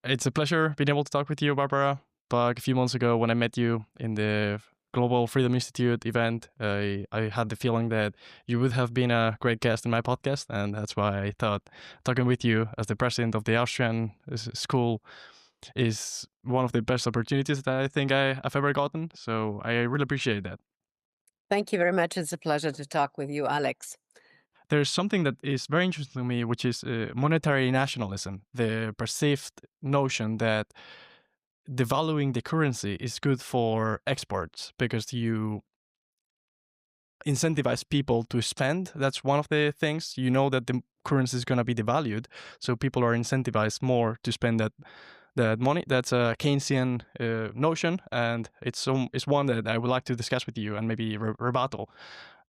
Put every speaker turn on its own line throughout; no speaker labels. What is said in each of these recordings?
It's a pleasure being able to talk with you, Barbara. But a few months ago, when I met you in the Global Freedom Institute event, I had the feeling that you would have been a great guest in my podcast, and that's why I thought talking with you as the president of the Austrian School is one of the best opportunities that I think I've ever gotten. So I really appreciate that.
Thank you very much. It's a pleasure to talk with you, Alex.
There's something that is very interesting to me, which is monetary nationalism, the perceived notion that devaluing the currency is good for exports because you incentivize people to spend. That's one of the things. You know that the currency is going to be devalued, so people are incentivized more to spend that money. That's a Keynesian notion, and it's one that I would like to discuss with you and maybe rebuttal.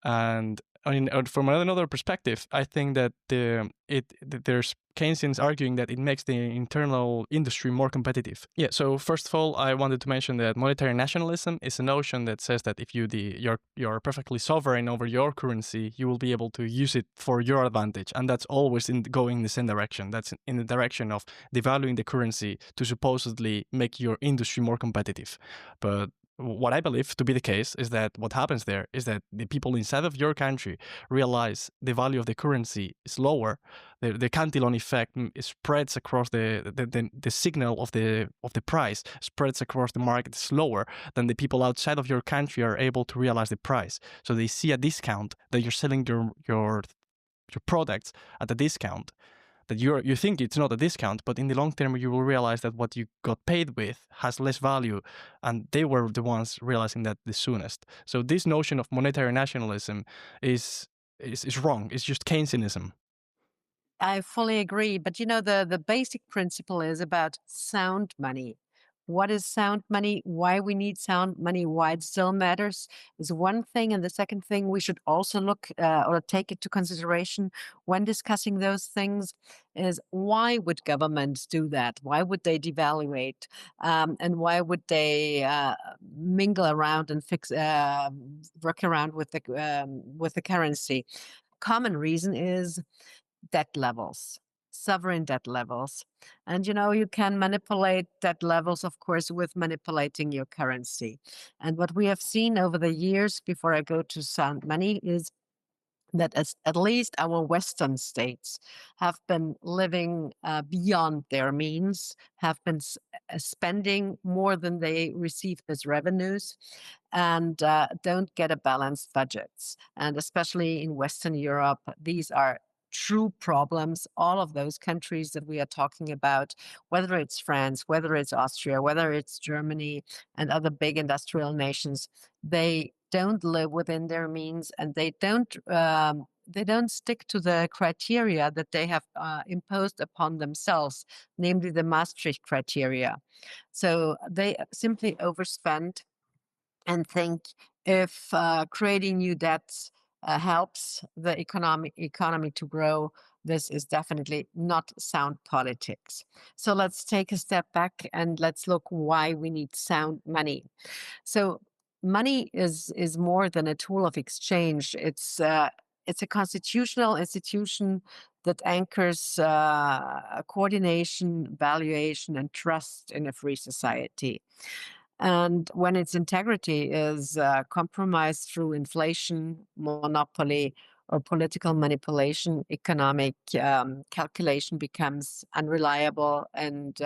And I mean, from another perspective, I think that there's Keynesians arguing that it makes the internal industry more competitive. Yeah. So first of all, I wanted to mention that monetary nationalism is a notion that says that if you're perfectly sovereign over your currency, you will be able to use it for your advantage, and that's always going in the same direction. That's in the direction of devaluing the currency to supposedly make your industry more competitive. But what I believe to be the case is that what happens there is that the people inside of your country realize the value of the currency is lower. The Cantillon effect spreads across the signal of the price spreads across the market slower than the people outside of your country are able to realize the price. So they see a discount that you're selling your products at a discount, that you think it's not a discount, but in the long term you will realize that what you got paid with has less value, and they were the ones realizing that the soonest. So this notion of monetary nationalism is wrong. It's just Keynesianism.
I fully agree. But the basic principle is about sound money. What is sound money? Why we need sound money? Why it still matters is one thing. And the second thing we should also look or take into consideration when discussing those things is why would governments do that? Why would they devaluate? And why would they mingle around and work around with the currency? Common reason is debt levels, sovereign debt levels. And you can manipulate debt levels, of course, with manipulating your currency. And what we have seen over the years, before I go to sound money, is that at least our Western states have been living beyond their means, have been spending more than they receive as revenues, and don't get a balanced budgets. And especially in Western Europe, these are true problems. All of those countries that we are talking about, whether it's France, whether it's Austria, whether it's Germany and other big industrial nations, they don't live within their means, and they don't stick to the criteria that they have imposed upon themselves, namely the Maastricht criteria. So they simply overspend and think if creating new debts helps the economy to grow, this is definitely not sound politics. So let's take a step back and let's look why we need sound money. So money is more than a tool of exchange. It's a constitutional institution that anchors coordination, valuation, and trust in a free society. And when its integrity is compromised through inflation, monopoly, or political manipulation, economic calculation becomes unreliable, and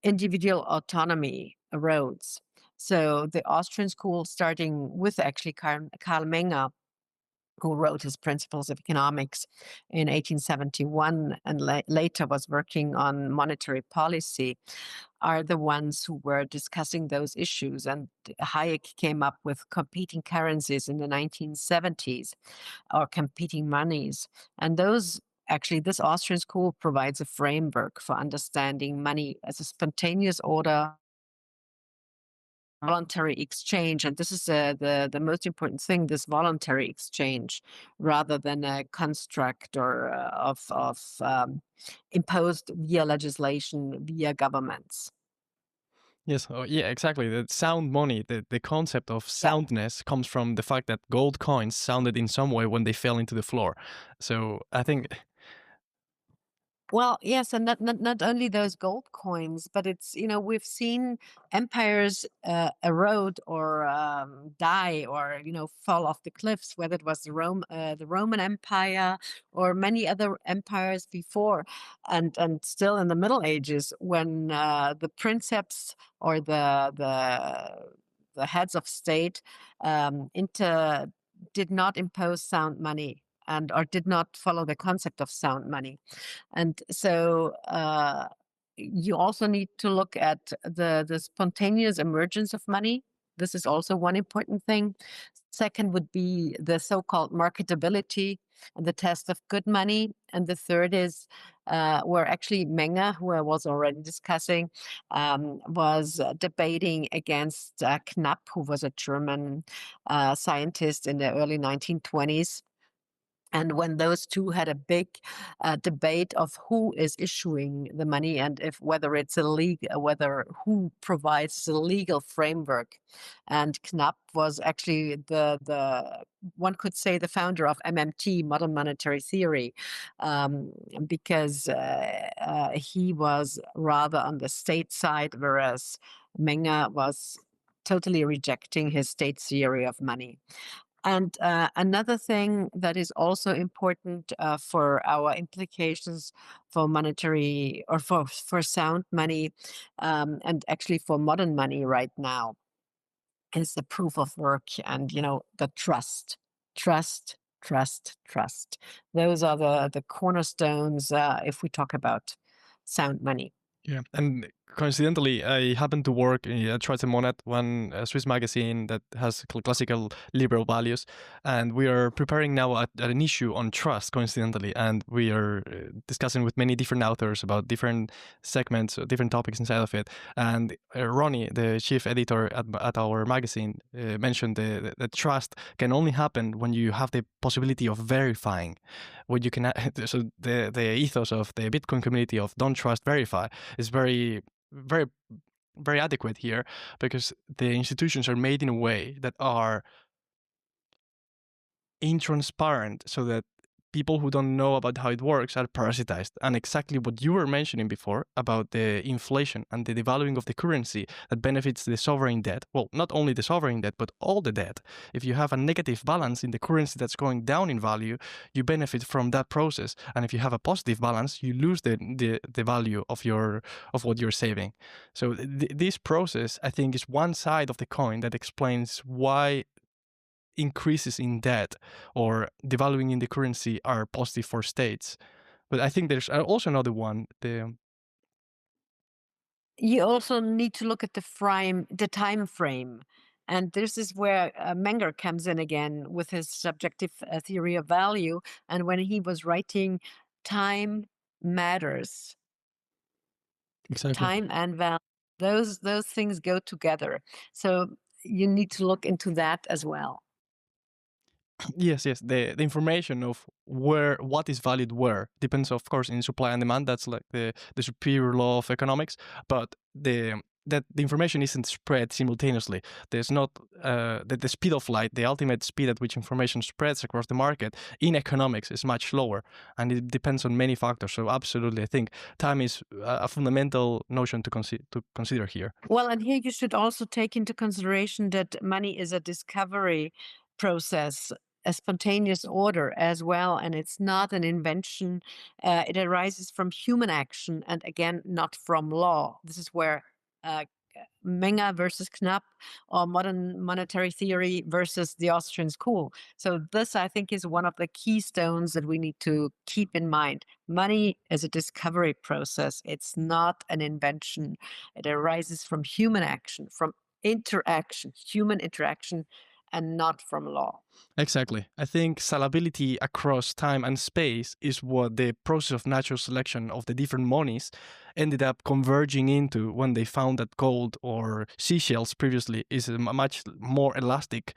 individual autonomy erodes. So the Austrian school, starting with actually Carl Menger, who wrote his Principles of Economics in 1871 and later was working on monetary policy, are the ones who were discussing those issues. And Hayek came up with competing currencies in the 1970s, or competing monies. And this Austrian school provides a framework for understanding money as a spontaneous order, voluntary exchange. And this is the most important thing, this voluntary exchange, rather than a construct or imposed via legislation, via governments.
Yes, oh, yeah, exactly. The sound money, the concept of
Yeah.
soundness comes from the fact that gold coins sounded in some way when they fell into the floor. So I think
Well, yes, and not only those gold coins, but it's, we've seen empires erode or die or fall off the cliffs, whether it was the Roman Empire or many other empires before, and still in the Middle Ages when the princeps or the heads of state inter did not impose sound money and or did not follow the concept of sound money. And so you also need to look at the spontaneous emergence of money. This is also one important thing. Second would be the so-called marketability and the test of good money. And the third is where actually Menger, who I was already discussing, was debating against Knapp, who was a German scientist in the early 1920s. And when those two had a big debate of who is issuing the money and if whether it's illegal, whether who provides the legal framework, and Knapp was actually the one could say the founder of MMT, modern monetary theory, because he was rather on the state side, whereas Menger was totally rejecting his state theory of money. And another thing that is also important for our implications for monetary or for sound money, and actually for modern money right now, is the proof of work and the trust, trust. Those are the cornerstones if we talk about sound money.
Yeah, and coincidentally, I happen to work at Schweizer Monat, one Swiss magazine that has classical liberal values, and we are preparing now at an issue on trust, coincidentally, and we are discussing with many different authors about different segments, different topics inside of it. And Ronnie, the chief editor at our magazine, mentioned that trust can only happen when you have the possibility of verifying. What you can, so the ethos of the Bitcoin community of don't trust, verify is very, very, very adequate here, because the institutions are made in a way that are intransparent, so that people who don't know about how it works are parasitized. And exactly what you were mentioning before about the inflation and the devaluing of the currency that benefits the sovereign debt. Well, not only the sovereign debt, but all the debt. If you have a negative balance in the currency that's going down in value, you benefit from that process. And if you have a positive balance, you lose the value of what you're saving. So this process, I think, is one side of the coin that explains why increases in debt or devaluing in the currency are positive for states. But I think there's also another one.
You also need to look at the time frame. And this is where Menger comes in again with his subjective theory of value. And when he was writing time matters,
Exactly.
time and value, those things go together. So you need to look into that as well.
Yes. The information of what is valued where depends, of course, in supply and demand. That's like the superior law of economics. But the information isn't spread simultaneously. There's not the speed of light, the ultimate speed at which information spreads across the market in economics is much lower, and it depends on many factors. So absolutely, I think time is a fundamental notion to consider here.
Well, and here you should also take into consideration that money is a discovery process, a spontaneous order as well, and it's not an invention. It arises from human action and again, not from law. This is where uh, Menger versus Knapp or modern monetary theory versus the Austrian school. So this, I think, is one of the keystones that we need to keep in mind. Money is a discovery process. It's not an invention. It arises from human action, from interaction, human interaction, and not from law.
Exactly. I think salability across time and space is what the process of natural selection of the different monies ended up converging into when they found that gold or seashells previously is a much more elastic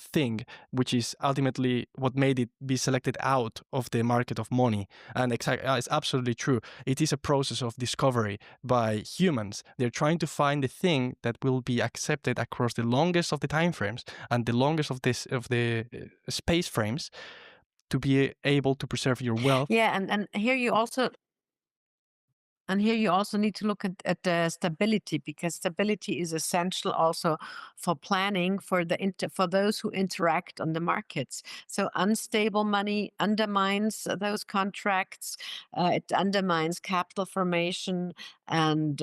thing, which is ultimately what made it be selected out of the market of money. And it's absolutely true. It is a process of discovery by humans. They're trying to find the thing that will be accepted across the longest of the time frames and the longest of the space frames, to be able to preserve your wealth.
Yeah, and here you also need to look at the stability, because stability is essential also for planning for for those who interact on the markets. So unstable money undermines those contracts. It undermines capital formation and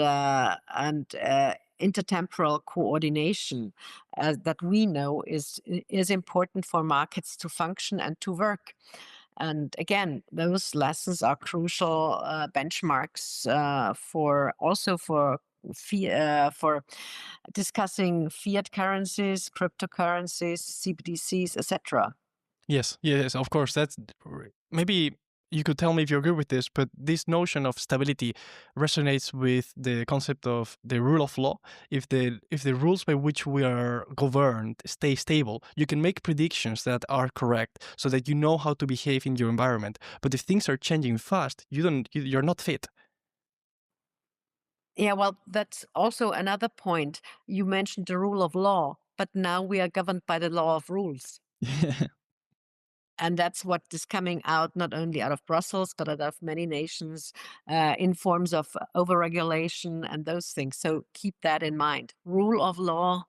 intertemporal coordination that we know is important for markets to function and to work. And again, those lessons are crucial benchmarks for also for discussing fiat currencies, cryptocurrencies, CBDCs, etc.
Yes, yes, of course. Maybe you could tell me if you agree with this, but this notion of stability resonates with the concept of the rule of law. If the rules by which we are governed stay stable, you can make predictions that are correct, so that you know how to behave in your environment. But if things are changing fast, you're not fit.
Yeah, well, that's also another point. You mentioned the rule of law, but now we are governed by the law of rules. And that's what is coming out not only out of Brussels, but out of many nations in forms of overregulation and those things. So keep that in mind. Rule of law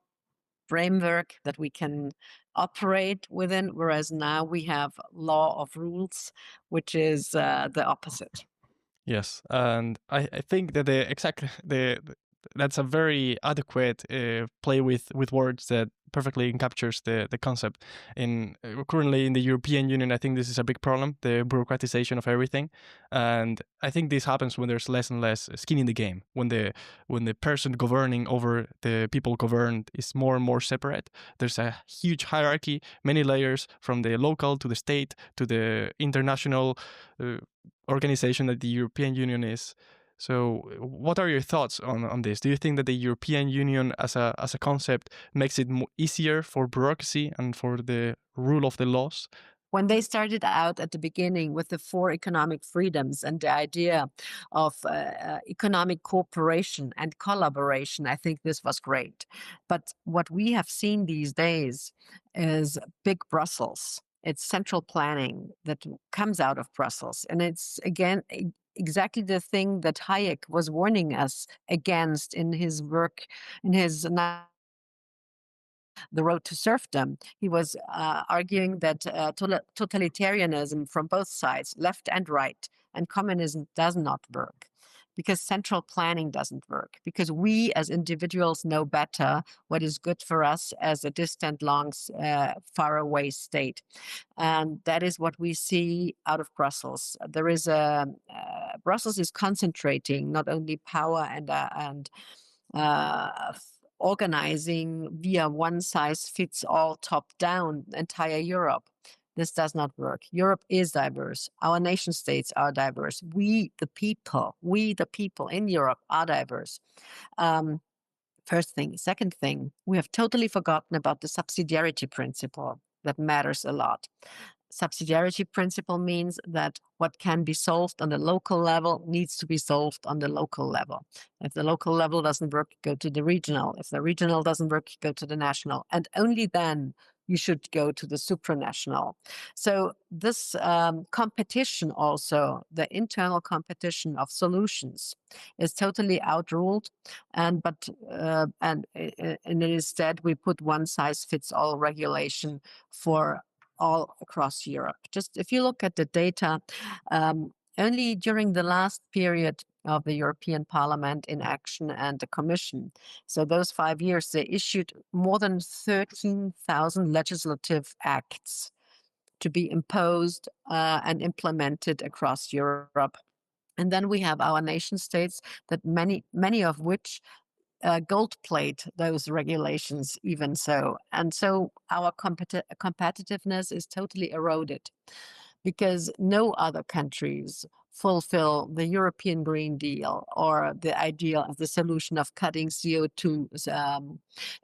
framework that we can operate within, whereas now we have law of rules, which is the opposite.
Yes, and I think that that's a very adequate play with words that perfectly captures the concept. In Currently in the European Union, I think this is a big problem, the bureaucratization of everything, and I think this happens when there's less and less skin in the game, when the person governing over the people governed is more and more separate. There's a huge hierarchy, many layers, from the local to the state to the international organization that the European Union is. So, what are your thoughts on this? Do you think that the European Union as a concept makes it easier for bureaucracy and for the rule of the laws?
When they started out at the beginning with the four economic freedoms and the idea of economic cooperation and collaboration, I think this was great. But what we have seen these days is big Brussels. It's central planning that comes out of Brussels. And it's, again, exactly the thing that Hayek was warning us against in his work, in his The Road to Serfdom. He was arguing that totalitarianism from both sides, left and right, and communism does not work, because central planning doesn't work, because we as individuals know better what is good for us as a distant, long, far away state. And that is what we see out of Brussels. Brussels is concentrating not only power and uh, organizing via one size fits all top down entire Europe. This does not work. Europe is diverse. Our nation states are diverse. We, the people in Europe are diverse. Um, First thing. Second thing, we have totally forgotten about the subsidiarity principle that matters a lot. Subsidiarity principle means that what can be solved on the local level needs to be solved on the local level. If the local level doesn't work, go to the regional. If the regional doesn't work, go to the national. And only then you should go to the supranational. So this competition, also the internal competition of solutions, is totally outruled. And instead we put one size fits all regulation for all across Europe. Just if you look at the data, only during the last period of the European Parliament in action and the Commission, so those 5 years, they issued more than 13,000 legislative acts to be imposed and implemented across Europe. And then we have our nation states, that many of which gold plate those regulations, even so. And so our competitiveness is totally eroded, because no other countries fulfill the European Green Deal or the ideal of the solution of cutting CO2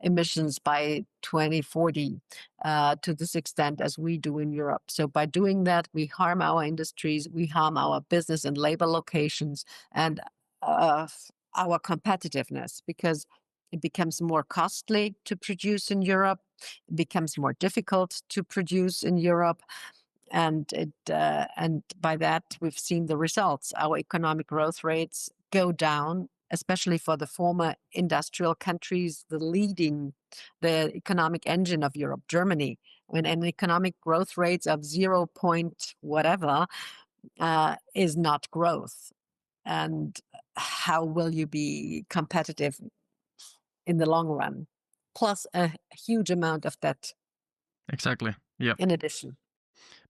emissions by 2040 to this extent as we do in Europe. So by doing that, we harm our industries, we harm our business and labor locations, and our competitiveness, because it becomes more costly to produce in Europe, it becomes more difficult to produce in Europe, And by that we've seen the results. Our economic growth rates go down, especially for the former industrial countries, the economic engine of Europe, Germany. When an economic growth rates of 0 point whatever is not growth. And how will you be competitive in the long run? Plus a huge amount of debt.
Exactly. Yeah.
In addition.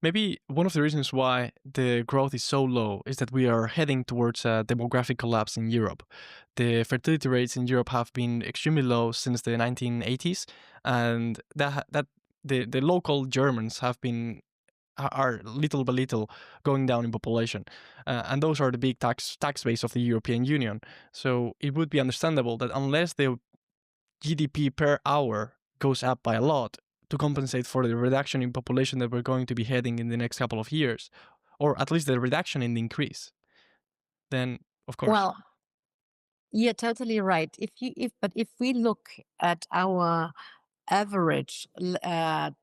Maybe one of the reasons why the growth is so low is that we are heading towards a demographic collapse in Europe. The fertility rates in Europe have been extremely low since the 1980s, and that the local Germans are little by little going down in population, and those are the big tax base of the European Union. So it would be understandable that unless the GDP per hour goes up by a lot to compensate for the reduction in population that we're going to be heading in the next couple of years, or at least the reduction in the increase, then of course.
Well, you're totally right. But if we look at our average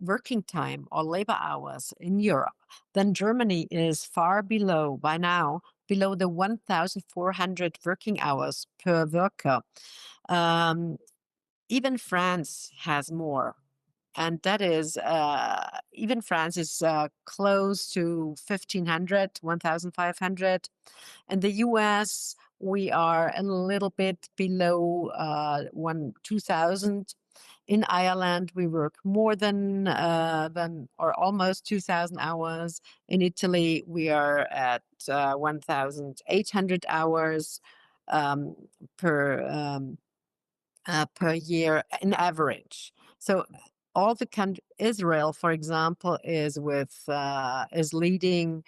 working time or labor hours in Europe, then Germany is far below by now, below the 1,400 working hours per worker. Even France has more. And that is, even France is close to 1,500, 1,500. In the US, we are a little bit below 2,000. In Ireland, we work more than or almost 2,000 hours. In Italy, we are at 1,800 hours per year in average. So all the country, Israel, for example, is leading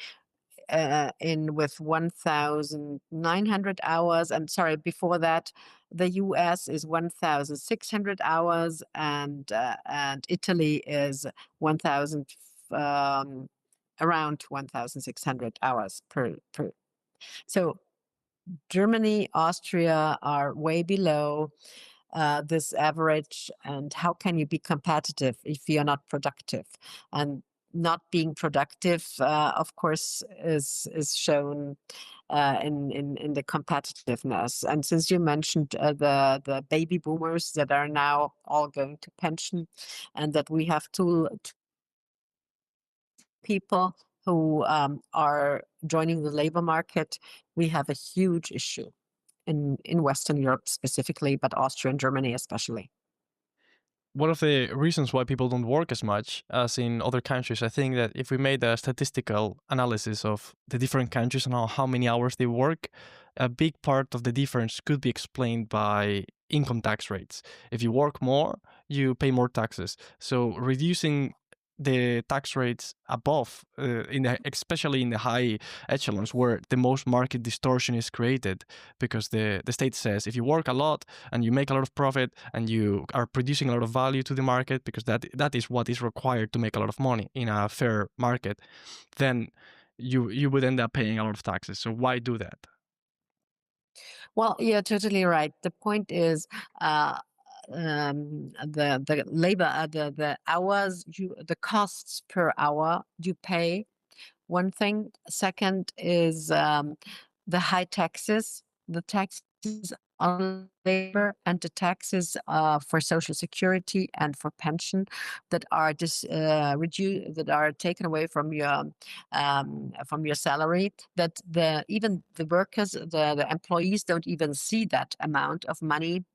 with 1,900 hours. And sorry, before that, the US is 1,600 hours, and Italy is 1,000, around 1,600 hours per. So Germany, Austria are way below this average. And how can you be competitive if you're not productive? And not being productive, of course, is shown in the competitiveness. And since you mentioned the baby boomers that are now all going to pension, and that we have two people who are joining the labor market, we have a huge issue in Western Europe specifically, but Austria and Germany especially.
One of the reasons why people don't work as much as in other countries, I think that if we made a statistical analysis of the different countries and how many hours they work, a big part of the difference could be explained by income tax rates. If you work more, you pay more taxes. So reducing the tax rates above, especially in the high echelons where the most market distortion is created, because the state says if you work a lot and you make a lot of profit and you are producing a lot of value to the market, because that is what is required to make a lot of money in a fair market, then you would end up paying a lot of taxes. So why do that?
Well, you're totally right. The point is, the labor, the hours, the costs per hour you pay. One thing. Second is the high taxes, the taxes on labor, and the taxes for social security and for pension that are reduced, that are taken away from your salary. That even the workers, the employees don't even see that amount of money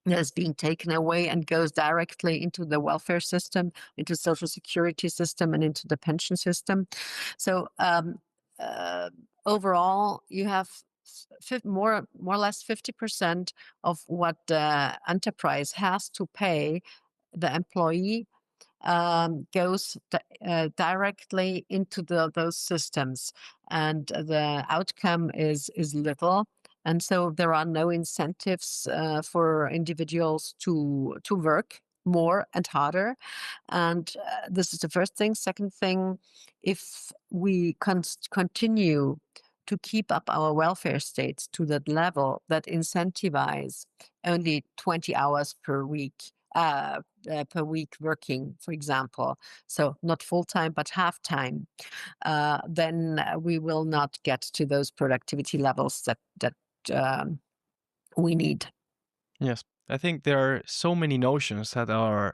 that is being taken away and goes directly into the welfare system, into social security system, and into the pension system. So overall, you have more or less 50% of what the enterprise has to pay the employee goes directly into those systems, and the outcome is little. And so there are no incentives for individuals to work more and harder. And this is the first thing. Second thing, if we continue to keep up our welfare states to that level that incentivize only 20 hours per week per week working, for example, so not full time but half time, then we will not get to those productivity levels that um, we need.
Yes, I think there are so many notions that are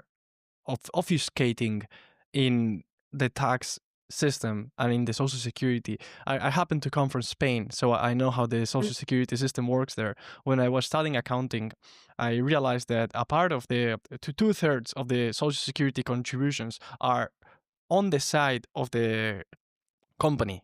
obfuscating in the tax system and in the social security. I happen to come from Spain, so I know how the social security system works there. When I was studying accounting, I realized that a part of the two-thirds of the social security contributions are on the side of the company.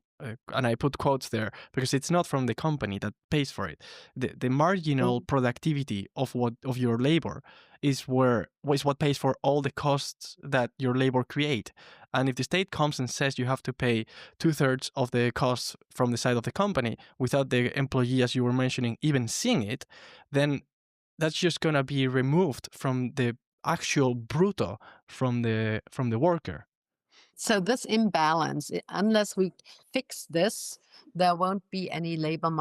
And I put quotes there because it's not from the company that pays for it. The marginal
Mm.
productivity of your labor is what pays for all the costs that your labor create. And if the state comes and says you have to pay two-thirds of the costs from the side of the company without the employee, as you were mentioning, even seeing it, then that's just gonna be removed from the actual brutto from the worker.
So this imbalance, unless we fix this, there won't be any labor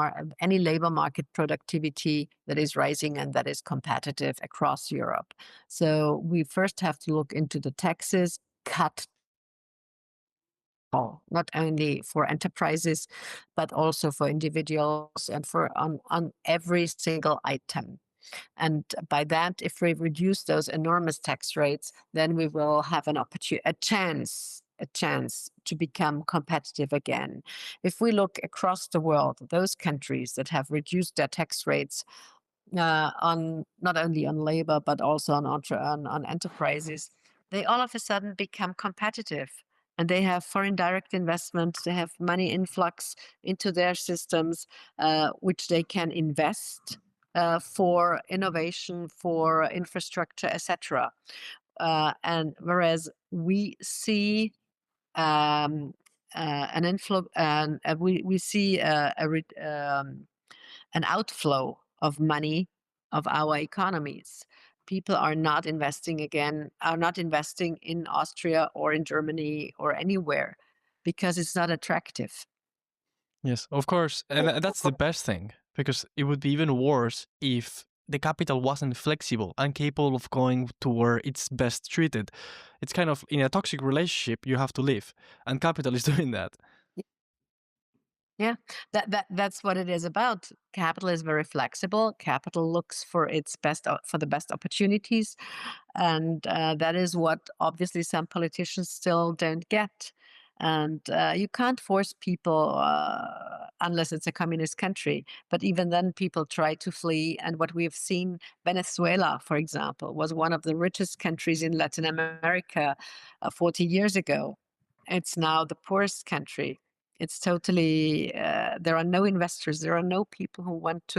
market productivity that is rising and that is competitive across Europe. So we first have to look into the taxes, cut all, not only for enterprises, but also for individuals and for on every single item. And by that, if we reduce those enormous tax rates, then we will have a chance to become competitive again. If we look across the world, those countries that have reduced their tax rates on not only on labor but also on enterprises, they all of a sudden become competitive. And they have foreign direct investment, they have money influx into their systems, which they can invest for innovation, for infrastructure, etc. And whereas we see an inflow, we see an outflow of money of our economies. People are not investing in Austria or in Germany or anywhere because it's not attractive.
Yes, of course. And that's the best thing, because it would be even worse if the capital wasn't flexible and capable of going to where it's best treated. It's kind of in a toxic relationship you have to live, and capital is doing that.
Yeah, that's what it is about. Capital is very flexible. Capital looks for for the best opportunities, and that is what obviously some politicians still don't get. And you can't force people unless it's a communist country. But even then, people try to flee. And what we have seen, Venezuela, for example, was one of the richest countries in Latin America 40 years ago. It's now the poorest country. It's totally there are no investors. There are no people who want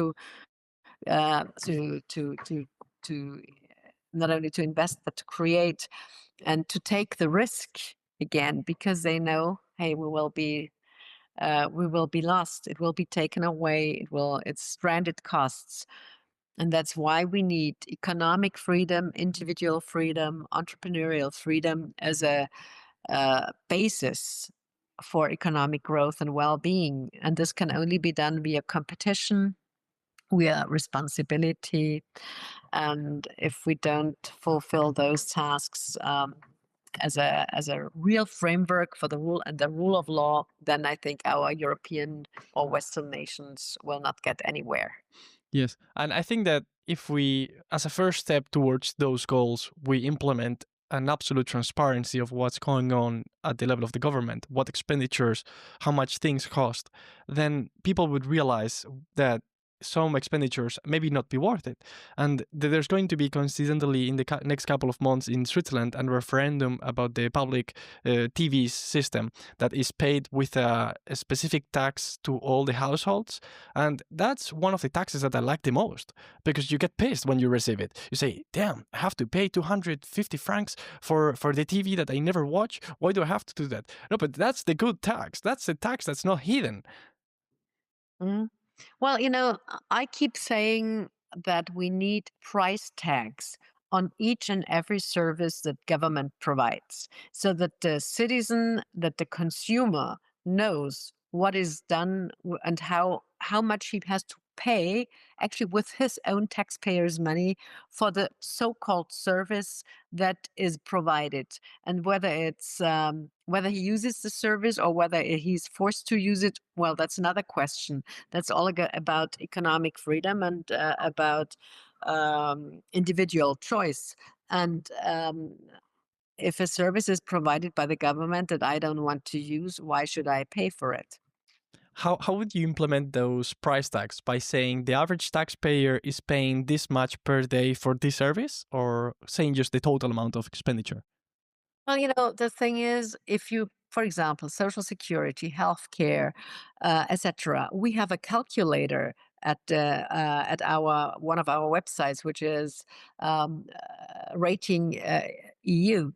uh, to to to to not only to invest but to create and to take the risk again because they know, hey, we will be lost. It will be taken away. It's stranded costs. And that's why we need economic freedom, individual freedom, entrepreneurial freedom as a basis for economic growth and well-being. And this can only be done via competition, via responsibility. And if we don't fulfill those tasks as a real framework for the rule of law, then I think our European or Western nations will not get anywhere.
Yes. And I think that if we, as a first step towards those goals, we implement an absolute transparency of what's going on at the level of the government, what expenditures, how much things cost, then people would realize that some expenditures maybe not be worth it. And there's going to be coincidentally in the next couple of months in Switzerland a referendum about the public TV system that is paid with a specific tax to all the households. And that's one of the taxes that I like the most, because you get pissed when you receive it. You say, damn, I have to pay 250 francs for the TV that I never watch. Why do I have to do that? No, but that's the good tax. That's the tax that's not hidden.
Mhm. Well, I keep saying that we need price tags on each and every service that government provides so that that the consumer knows what is done and how much he has to pay actually with his own taxpayers' money for the so-called service that is provided. And whether he uses the service or whether he's forced to use it, well, that's another question. That's all about economic freedom and about individual choice. And if a service is provided by the government that I don't want to use, why should I pay for it?
How would you implement those price tags? By saying the average taxpayer is paying this much per day for this service, or saying just the total amount of expenditure?
Well, the thing is, if you, for example, Social Security, healthcare, etc., we have a calculator at our one of our websites, which is Rating EU.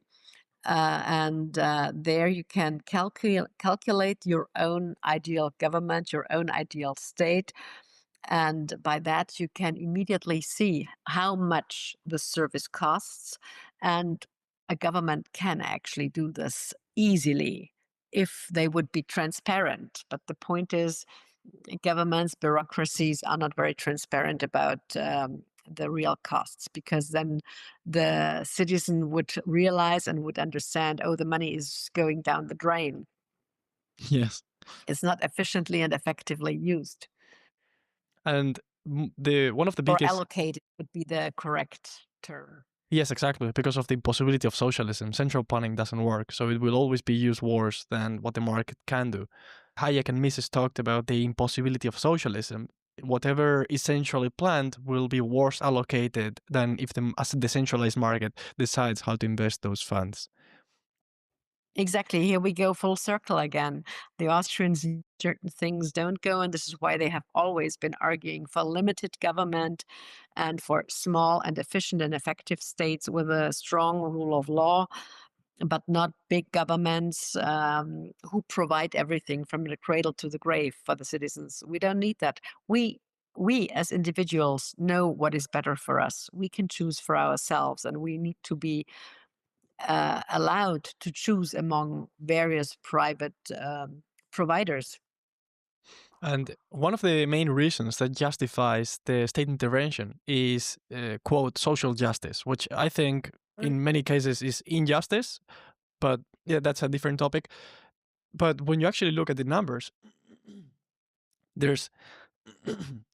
And there you can calculate your own ideal government, your own ideal state. And by that, you can immediately see how much the service costs. And a government can actually do this easily if they would be transparent. But the point is, governments, bureaucracies are not very transparent about the real costs, because then the citizen would realize and would understand, oh, the money is going down the drain.
Yes.
It's not efficiently and effectively used,
And the one of the
or
biggest.
allocated would be the correct term.
Yes, exactly. Because of the impossibility of socialism, central planning doesn't work, so it will always be used worse than what the market can do. Hayek and Mises talked about the impossibility of socialism. Whatever is centrally planned will be worse allocated than if the decentralized market decides how to invest those funds.
Exactly. Here we go full circle again. The Austrians, certain things don't go, and this is why they have always been arguing for limited government and for small and efficient and effective states with a strong rule of law, but not big governments who provide everything from the cradle to the grave for the citizens. We don't need that. We as individuals know what is better for us. We can choose for ourselves, and we need to be allowed to choose among various private providers.
And one of the main reasons that justifies the state intervention is, quote, social justice, which I think in many cases is injustice. But yeah, that's a different topic. But when you actually look at the numbers, there's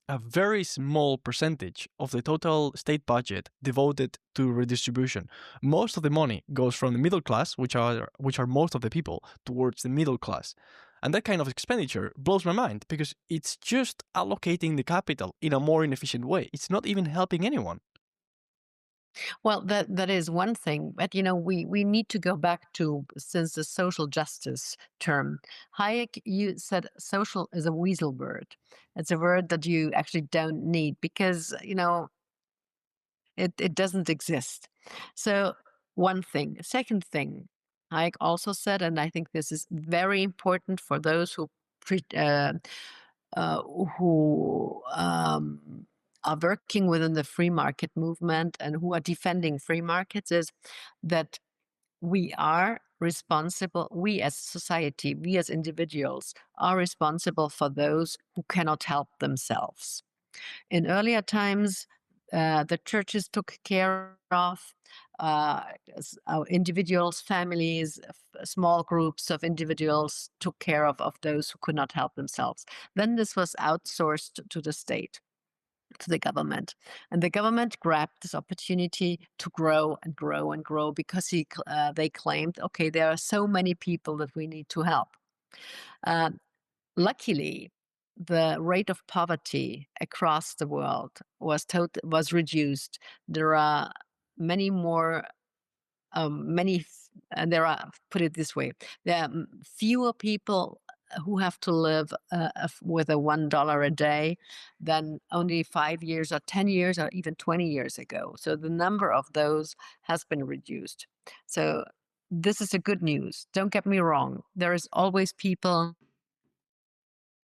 a very small percentage of the total state budget devoted to redistribution. Most of the money goes from the middle class, which are most of the people, towards the middle class. And that kind of expenditure blows my mind because it's just allocating the capital in a more inefficient way. It's not even helping anyone.
Well, that is one thing, but we need to go back to, since the social justice term. Hayek, you said social is a weasel word. It's a word that you actually don't need because it doesn't exist. So one thing. Second thing, Hayek also said, and I think this is very important for those pre- uh, uh, who are working within the free market movement and who are defending free markets, is that we are responsible, we as society, we as individuals are responsible for those who cannot help themselves. In earlier times, the churches took care of individuals, families, small groups of individuals took care of those who could not help themselves. Then this was outsourced to the state, to the government. And the government grabbed this opportunity to grow and grow and grow because they claimed, okay, there are so many people that we need to help. Uh, Luckily, the rate of poverty across the world was reduced. There are many more, and there are, put it this way, there are fewer people who have to live with a $1 a day than only 5 years or 10 years or even 20 years ago. So the number of those has been reduced. So this is a good news. Don't get me wrong. There is always people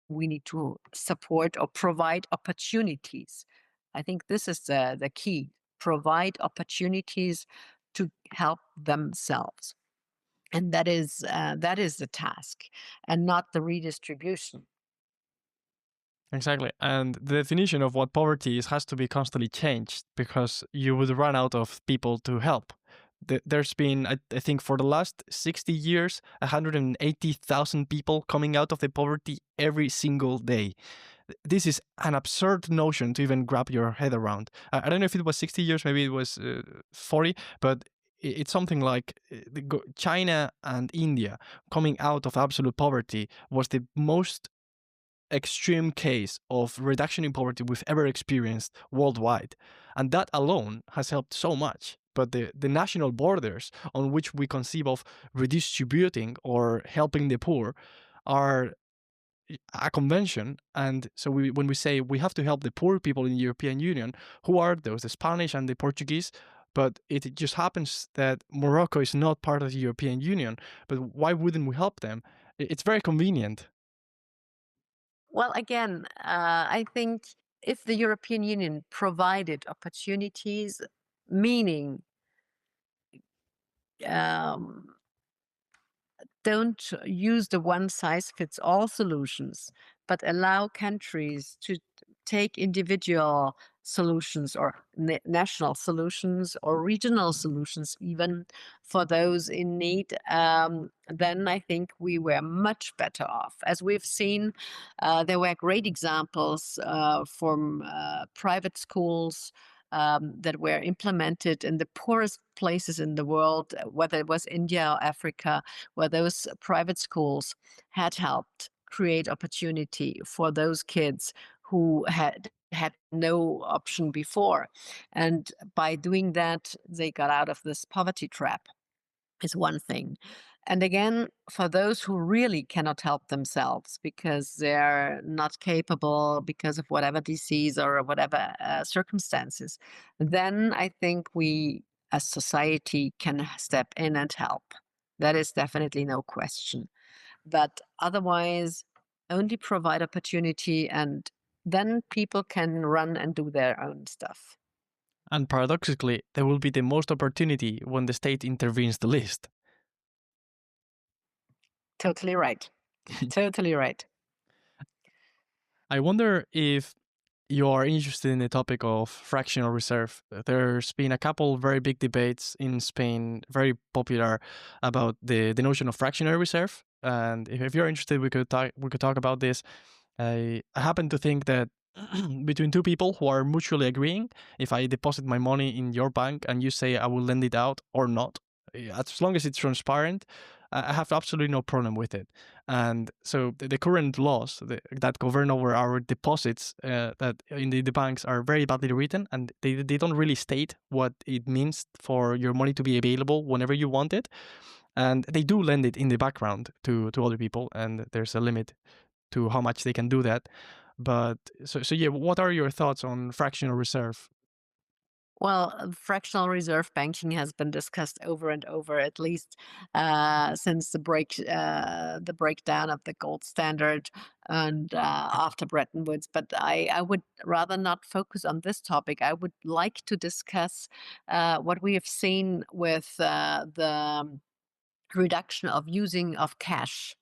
we need to support or provide opportunities. I think this is the key. Provide opportunities to help themselves. And that is the task and not the redistribution.
Exactly. And the definition of what poverty is has to be constantly changed because you would run out of people to help. There's been, I think, for the last 60 years, 180,000 people coming out of the poverty every single day. This is an absurd notion to even grab your head around. I don't know if it was 60 years, maybe it was 40, but it's something like China and India coming out of absolute poverty was the most extreme case of reduction in poverty we've ever experienced worldwide. And that alone has helped so much. But the national borders on which we conceive of redistributing or helping the poor are a convention. And so when we say we have to help the poor people in the European Union, who are those? The Spanish and the Portuguese. But it just happens that Morocco is not part of the European Union. But why wouldn't we help them? It's very convenient.
Well, again, I think if the European Union provided opportunities, meaning um, don't use the one size fits all solutions, but allow countries to take individual solutions or national solutions or regional solutions, even for those in need, then I think we were much better off. As we've seen, there were great examples from private schools that were implemented in the poorest places in the world, whether it was India or Africa, where those private schools had helped create opportunity for those kids who had no option before. And by doing that, they got out of this poverty trap, is one thing. And again, for those who really cannot help themselves because they're not capable because of whatever disease or whatever circumstances, then I think we as society can step in and help. That is definitely no question. But otherwise, only provide opportunity and then people can run and do their own stuff.
And paradoxically, there will be the most opportunity when the state intervenes the least.
Totally right. Totally right.
I wonder if you are interested in the topic of fractional reserve. There's been a couple very big debates in Spain, very popular, about the notion of fractional reserve. And if you're interested, we could talk about this. I happen to think that between two people who are mutually agreeing, if I deposit my money in your bank and you say I will lend it out or not, as long as it's transparent, I have absolutely no problem with it. And so the current laws that govern over our deposits that in the banks are very badly written, and they don't really state what it means for your money to be available whenever you want it. And they do lend it in the background to other people, and there's a limit to how much they can do that. But so yeah, what are your thoughts on fractional reserve?
Well, fractional reserve banking has been discussed over and over, at least since the breakdown of the gold standard and after Bretton Woods. But I would rather not focus on this topic. I would like to discuss what we have seen with the reduction of using of cash,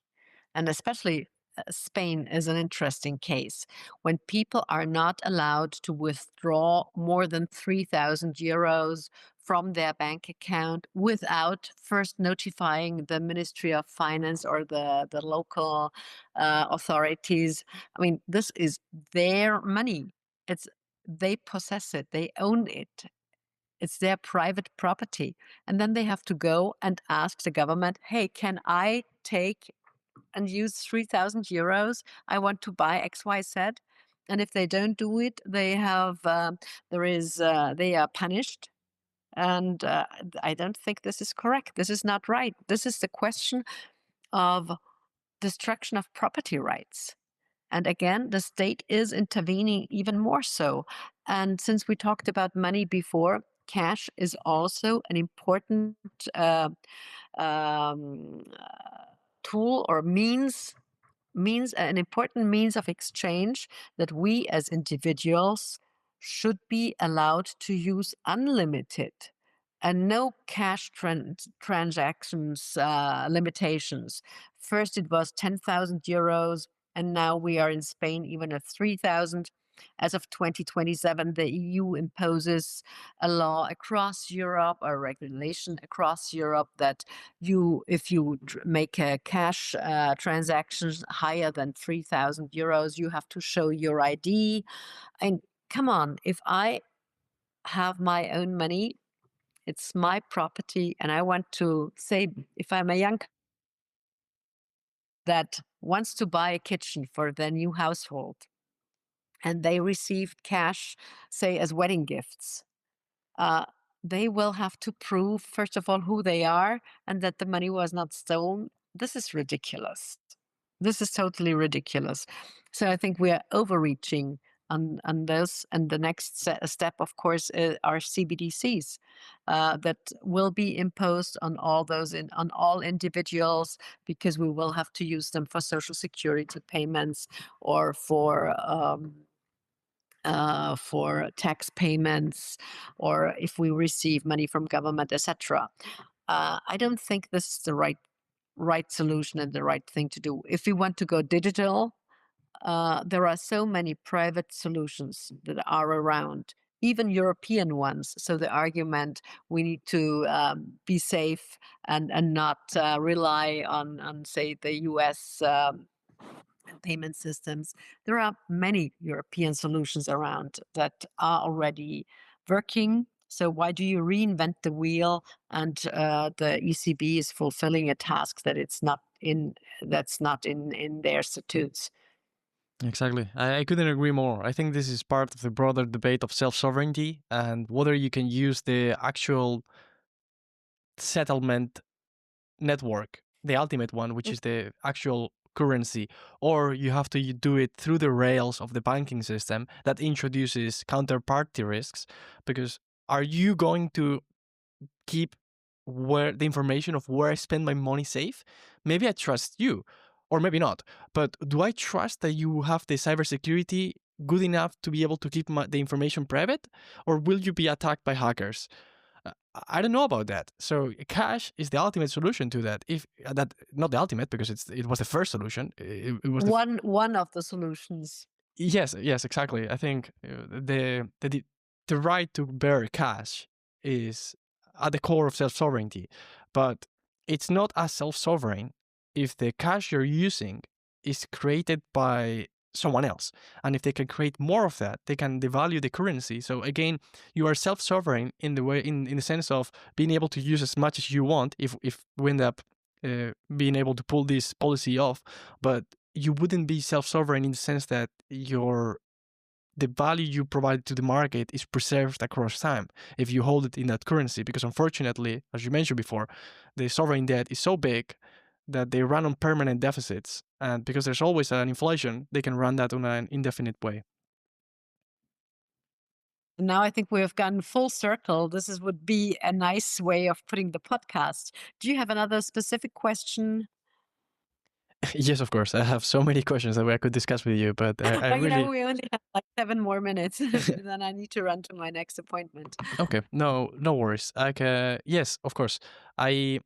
and especially Spain is an interesting case. When people are not allowed to withdraw more than 3,000 euros from their bank account without first notifying the Ministry of Finance or the local authorities. I mean, this is their money. It's they possess it, they own it. It's their private property. And then they have to go and ask the government, hey, can I take and use 3,000 euros? I want to buy XYZ. And if they don't do it, they have, they are punished. And I don't think this is correct. This is not right. This is the question of destruction of property rights. And again, the state is intervening even more so. And since we talked about money before, cash is also an important um, tool or means an important means of exchange that we as individuals should be allowed to use unlimited and no cash transactions limitations. First, it was 10,000 euros. and now we are in Spain even at 3,000. As of 2027, the EU imposes a law across Europe, or a regulation across Europe, that if you make a cash transactions higher than 3,000 euros, you have to show your ID. And come on, if I have my own money, it's my property, and I want to say, if I'm a young that wants to buy a kitchen for their new household, and they received cash, say, as wedding gifts, uh, they will have to prove, first of all, who they are and that the money was not stolen. This is ridiculous. This is totally ridiculous. So I think we are overreaching on this. And the next step, of course, are CBDCs that will be imposed on all those on all individuals, because we will have to use them for social security payments, or for tax payments, or if we receive money from government, etc. I don't think this is the right solution and the right thing to do. If we want to go digital, there are so many private solutions that are around, even European ones. So the argument, we need to be safe and not rely on, say, the US payment systems. There are many European solutions around that are already working. So why do you reinvent the wheel? And the ECB is fulfilling a task that's not in their statutes.
Exactly. I couldn't agree more. I think this is part of the broader debate of self sovereignty and whether you can use the actual settlement network, the ultimate one, which is the actual currency, or you have to do it through the rails of the banking system that introduces counterparty risks. Because are you going to keep where the information of where I spend my money safe? Maybe I trust you, or maybe not. But do I trust that you have the cybersecurity good enough to be able to keep the information private, or will you be attacked by hackers? I don't know about that. So cash is the ultimate solution to that. If that not the ultimate, because it was the first solution. It was
one of the solutions.
Yes, exactly. I think the right to bear cash is at the core of self sovereignty, but it's not as self sovereign if the cash you're using is created by someone else, and if they can create more of that, they can devalue the currency. So again, you are self sovereign in the way in the sense of being able to use as much as you want if we end up being able to pull this policy off, but you wouldn't be self-sovereign in the sense that the value you provide to the market is preserved across time if you hold it in that currency. Because unfortunately, as you mentioned before, the sovereign debt is so big that they run on permanent deficits, and because there's always an inflation, they can run that on an indefinite way.
Now I think we have gone full circle. Would be a nice way of putting the podcast. Do you have another specific question?
Yes, of course. I have so many questions that I could discuss with you, but I
But
really
we only have like 7 more minutes. Then I need to run to my next appointment.
okay. No worries. Yes, of course. I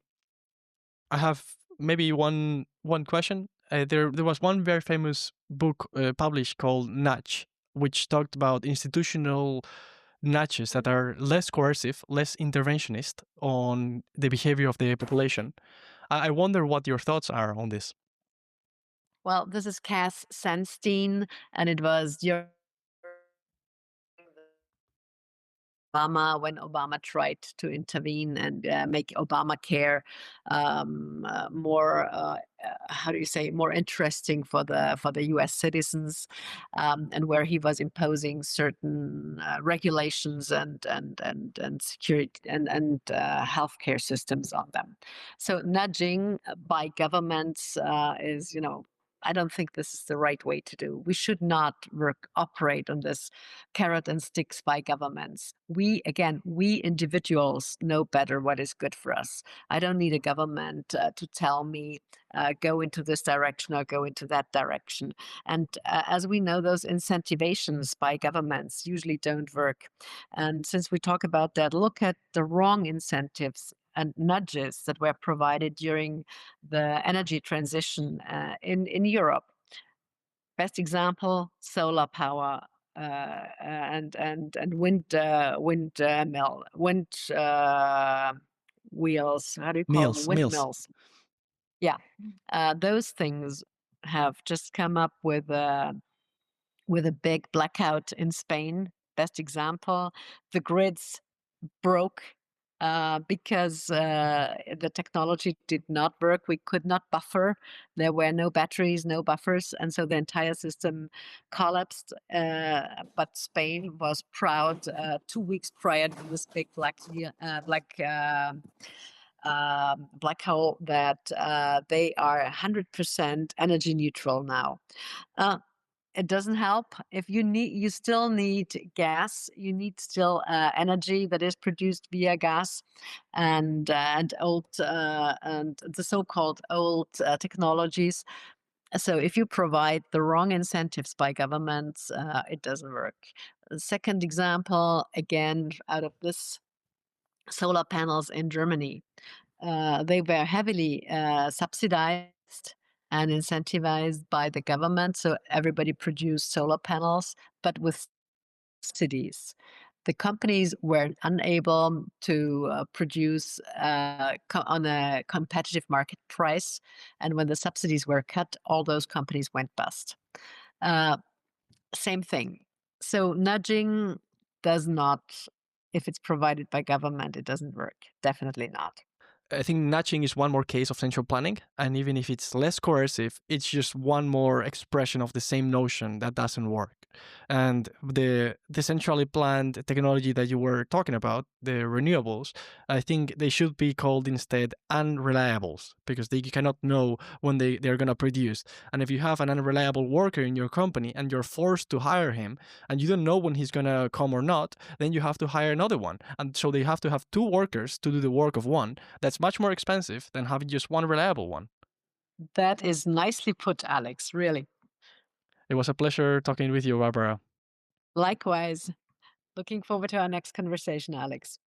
I have maybe one question. There was one very famous book published called Nudge, which talked about institutional nudges that are less coercive, less interventionist on the behavior of the population. I wonder what your thoughts are on this.
Well, this is Cass Sunstein, and it was during Obama, when Obama tried to intervene and make Obamacare more, how do you say, more interesting for the U.S. citizens, and where he was imposing certain regulations and security and healthcare systems on them. So nudging by governments is, I don't think this is the right way to do. We should not operate on this carrot and sticks by governments. We individuals know better what is good for us. I don't need a government to tell me go into this direction or go into that direction. And as we know, those incentivations by governments usually don't work. And since we talk about that, look at the wrong incentives and nudges that were provided during the energy transition in Europe. Best example, solar power, and wind wheels. How do you call them?
Meals.
Windmills. Yeah, those things have just come up with a big blackout in Spain. Best example, the grids broke because the technology did not work. We could not buffer. There were no batteries, no buffers, and so the entire system collapsed. But Spain was proud 2 weeks prior to this big black hole that they are 100% energy neutral now. Uh, it doesn't help if you still need gas. You need still energy that is produced via gas, and old and the so-called old technologies. So if you provide the wrong incentives by governments, it doesn't work. Second example, again out of this, solar panels in Germany. They were heavily subsidized and incentivized by the government. So everybody produced solar panels, but with subsidies. The companies were unable to produce on a competitive market price. And when the subsidies were cut, all those companies went bust. Uh, Same thing. So nudging does not, if it's provided by government, it doesn't work. Definitely not.
I think nudging is one more case of central planning, and even if it's less coercive, it's just one more expression of the same notion that doesn't work. And the centrally planned technology that you were talking about, the renewables, I think they should be called instead unreliables, because they cannot know when they're going to produce. And if you have an unreliable worker in your company and you're forced to hire him, and you don't know when he's going to come or not, then you have to hire another one. And so they have to have two workers to do the work of one. That's much more expensive than having just one reliable one.
That is nicely put, Alex, really.
It was a pleasure talking with you, Barbara.
Likewise. Looking forward to our next conversation, Alex.